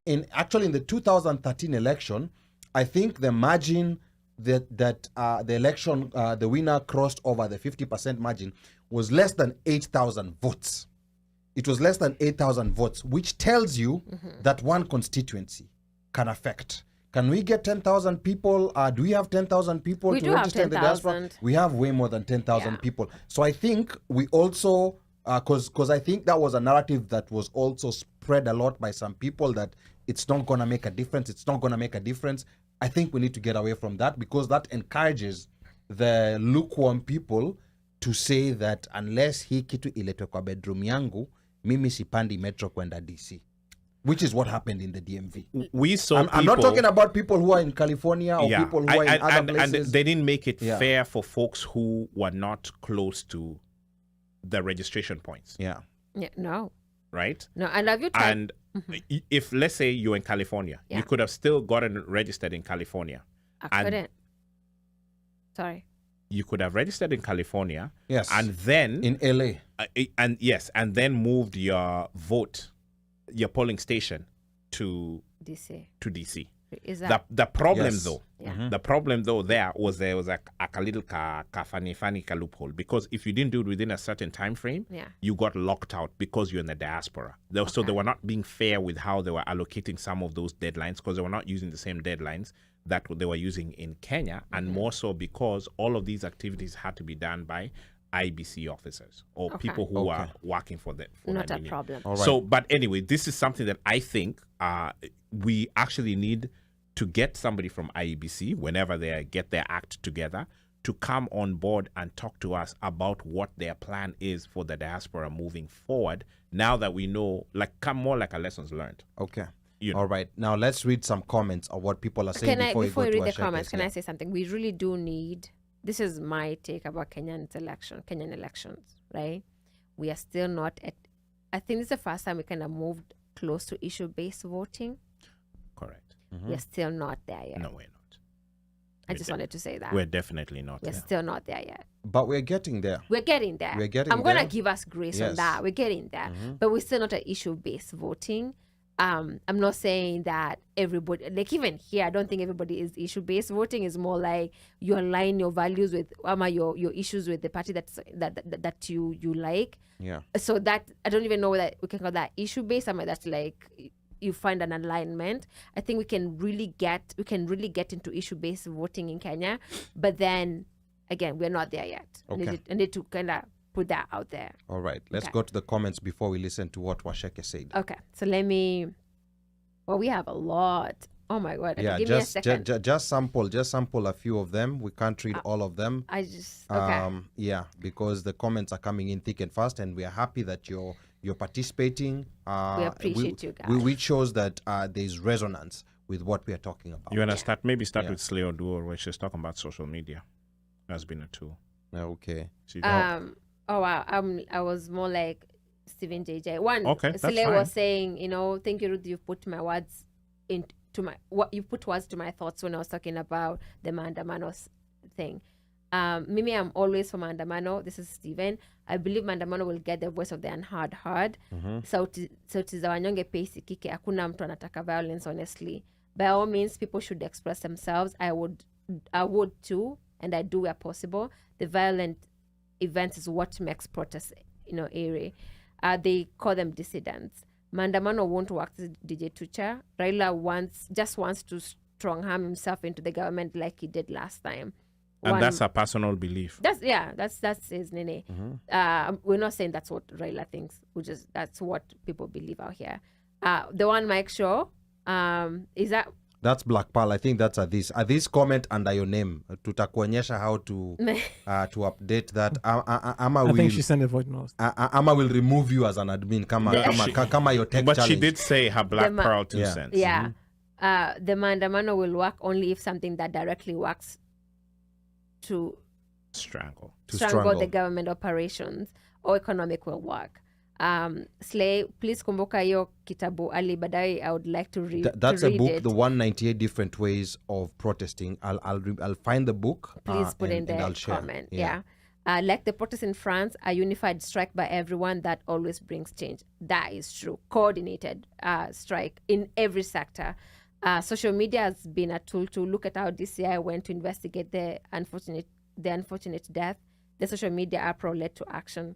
In the 2013 election, I think the margin that the election, the winner crossed over the 50% margin was less than 8,000 votes. It was less than 8,000 votes, which tells you that one constituency can affect. Can we get 10,000 people? Do we have 10,000 people to register in the diaspora? We have way more than 10,000 people. So I think we also, because I think that was a narrative that was also spread a lot by some people that it's not going to make a difference. It's not going to make a difference. I think we need to get away from that, because that encourages the lukewarm people to say that unless hii kitu iletwe kwa bedroom yangu, mimi sipandi metro kwenda DC. Which is what happened in the DMV. We saw I'm not talking about people who are in California or people who are in other places. And they didn't make it fair for folks who were not close to the registration points. Yeah. No. Right? No, and have you tried? And if, let's say, you're in California, you could have still gotten registered in California. I couldn't. Sorry. You could have registered in California. Yes. And then... in LA. And then moved your vote, your polling station to DC. Is that the problem though? Yeah. The problem though there was a little funny loophole, because if you didn't do it within a certain time frame, you got locked out because you're in the diaspora. So they were not being fair with how they were allocating some of those deadlines, because they were not using the same deadlines that they were using in Kenya, and more so because all of these activities had to be done by IBC officers or people who are working for them. Not a problem. All right. So, but anyway, this is something that I think we actually need to get somebody from IEBC, whenever they get their act together, to come on board and talk to us about what their plan is for the diaspora moving forward, now that we know, come more like a lessons learned. Okay. You know. All right. Now let's read some comments of what people are saying before we read the Asheka's, comments. Can I say something? We really do need. This is my take about Kenyan elections, right? We are still not at. I think this is the first time we kind of moved close to issue-based voting. Correct. We're still not there yet. No, we're not. I just wanted to say that. We're definitely not We're there. still not there yet. But we're getting there. We're getting there. I'm going to give us grace on that. We're getting there. But we're still not at issue-based voting. I'm not saying that everybody, even here, I don't think everybody is issue-based voting. Is more like you align your values with your issues with the party that you like. Yeah. So that I don't even know whether we can call that issue-based. I mean, that's like you find an alignment. I think we can really get into issue-based voting in Kenya, but then again, we're not there yet. Okay. I need to kind of put that out there. All right. Let's go to the comments before we listen to what Washeke said. Okay. So we have a lot. Oh my God. Okay, Yeah, give me a second. just sample a few of them. We can't read all of them. Yeah, because the comments are coming in thick and fast, and we are happy that you're participating. We appreciate you guys. Which shows that there's resonance with what we are talking about. You want to start with Slay or Duo, where she's talking about social media. That's been a tool. Okay. Oh wow. I was more like Stephen JJ. Slay fine. was saying, thank you, Ruth, you've put my words you put words to my thoughts when I was talking about the Maandamano thing. Mimi, I'm always for Maandamano. This is Stephen. I believe Maandamano will get the voice of the unheard heard. Sauti za wanyonge pia isikike. Hakuna mtu anataka violence, honestly. By all means, people should express themselves. I would too, and I do where possible. The violent events is what makes protests, airy. They call them dissidents. Maandamano won't work, DJ Tucha. Raila just wants to strong arm himself into the government like he did last time. And that's a personal belief. That's his nene. We're not saying that's what Raila thinks. That's what people believe out here. The OneMicShow, is that? That's Black Pearl. I think that's this comment under your name. Tutakuonyesha how to update that. I think she sent a voice note. Ama will remove you as an admin. Kama your tech but challenge. She did say her Black Pearl 2 cents. Yeah. The Maandamano will work only if something that directly works to strangle the government operations or economic will work. Slay, please kumbuka hiyo kitabu Ali Badai. I would like to read. That's to read a book, it. The 198 Different Ways of Protesting. I'll find the book. Please put in the comment. Yeah. Like the protests in France, a unified strike by everyone that always brings change. That is true. Coordinated strike in every sector. Social media has been a tool to look at how DCI went to investigate the unfortunate death. The social media uproar led to action.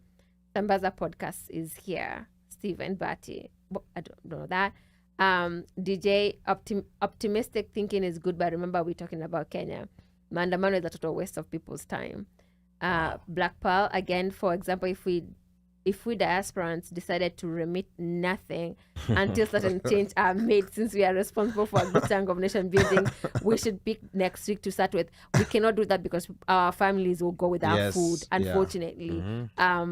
Sambaza podcast is here. Stephen Batty. I don't know that. DJ, optimistic thinking is good, but remember we're talking about Kenya. Maandamano is a total waste of people's time. Black Pearl, again, for example, if we diasporans decided to remit nothing until certain change are made, since we are responsible for a good chunk of nation building, we should pick next week to start with. We cannot do that because our families will go without food, unfortunately.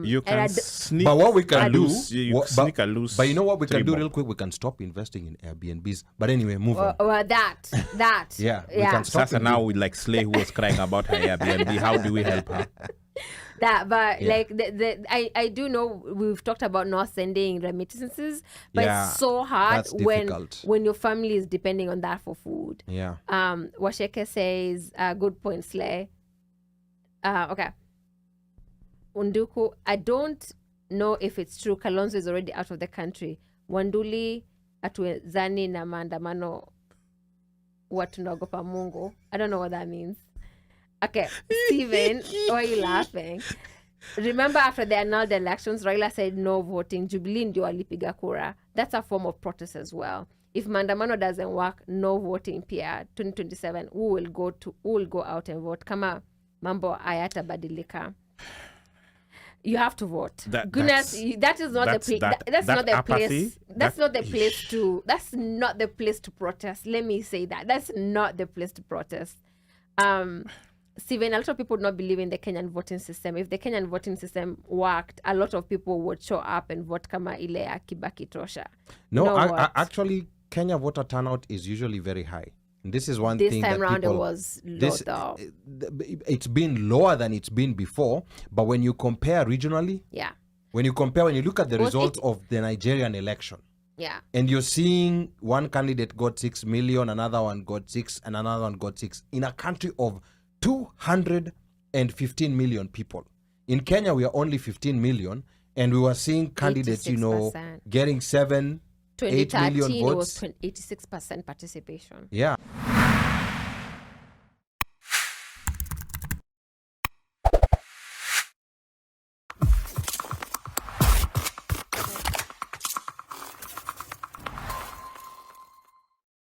You can sneak, but what we can do, sneak a loose. But you know what we can do real quick? We can stop investing in Airbnbs. But anyway, move on. That. Yeah, we can stop. Sasa now with like Slay who was crying about her Airbnb. How do we help her? Like I do know we've talked about not sending remittances, but it's so hard when your family is depending on that for food. Washeke says good point, Slay. Okay, Unduku, I don't know if it's true Kalonzo is already out of the country. Wanduli atuezani na maandamano watu naogopa Mungu. I don't know what that means. Okay, Steven, why are you laughing? Remember after the annulled elections, Raila said no voting. Jubilee ndio alipiga kura. That's a form of protest as well. If maandamano doesn't work, no voting pia. 2027, we will go out and vote. Kama mambo hayata badilika. You have to vote. That's not the place to protest. Let me say that. That's not the place to protest. Steven, a lot of people do not believe in the Kenyan voting system. If the Kenyan voting system worked, a lot of people would show up and vote kama ile ya Kibaki tosha. No, actually, Kenya voter turnout is usually very high. And this is one thing that this time round it was low though. It's been lower than it's been before, but when you compare regionally, when you look at the results of the Nigerian election, and you're seeing one candidate got 6 million, another one got 6, and another one got 6 in a country of 215 million people. In Kenya, we are only 15 million, and we were seeing candidates, 86%. Getting 7, 8 million votes. 2013 was 86% participation. Yeah.